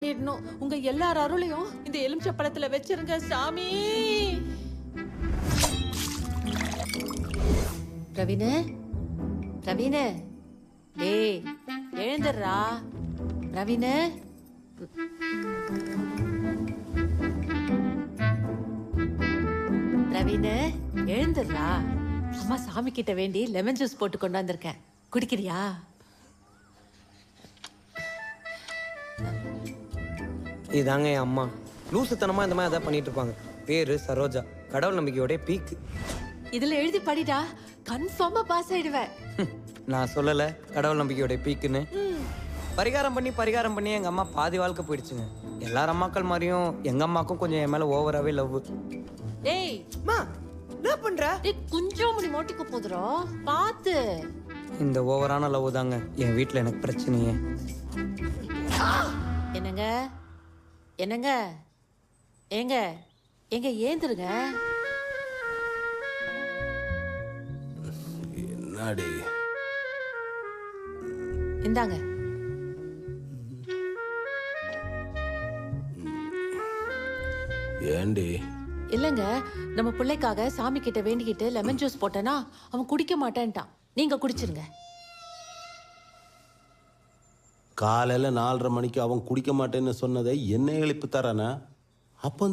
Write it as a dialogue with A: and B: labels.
A: உங்க எல்லார் அருளையும் இந்த எலுமிச்சப்பழத்துல வச்சிருங்க சாமி. ரவினு, ரவினு, டேய் எழுந்துடுறா. ரவினு, ரவினு எழுந்துடுறா. அம்மா சாமி கிட்ட வேண்டி லெமன் ஜூஸ் போட்டு கொண்டு வந்திருக்கேன், குடிக்கிறியா?
B: இதாங்க என் அம்மா. லூசுத்தனமா இந்த மாதிரி அதான் பண்ணிட்டு இருப்பாங்க. பேரு சரோஜா, கடவுள் நம்பிக்கையோட பீக்.
A: இதுல எழுதி படிடா, கன்ஃபார்மா பாஸ் ஆயிடுவேன்.
B: நான் சொல்லல கடவுள் நம்பிக்கையோட பீக்குன்னு. பரிகாரம் பண்ணி எங்க அம்மா பாதி வாழ்க்கை போயிடுச்சுங்க. எல்லார் அம்மாக்கள் மாதிரியும் எங்க அம்மாக்கும் கொஞ்சம் என் மேல ஓவராவே லவ்.
A: டேய்
B: அம்மா என்ன பண்ற?
A: டேய் கொஞ்சம் முடி மோட்டிக்க போதுறோ, பாத்து.
B: இந்த ஓவரான லவ் தாங்க என் வீட்டுல எனக்கு பிரச்சனையே.
A: என்னங்க என்னங்க ஏங்க எங்க ஏந்துருங்க.
C: என்னடி
A: இந்தாங்க.
C: ஏண்டி?
A: இல்லங்க, நம்ம பிள்ளைக்காக சாமி கிட்ட வேண்டிக்கிட்டு லெமன் ஜூஸ் போட்டேனா அவன் குடிக்க மாட்டேன்ட்டான். நீங்க குடிச்சிருங்க.
C: காலையில 4:30 மணிக்கு அவன் குடிக்க மாட்டேன்னு சொன்னதை என்ன எழுப்பி தரானா? அப்போ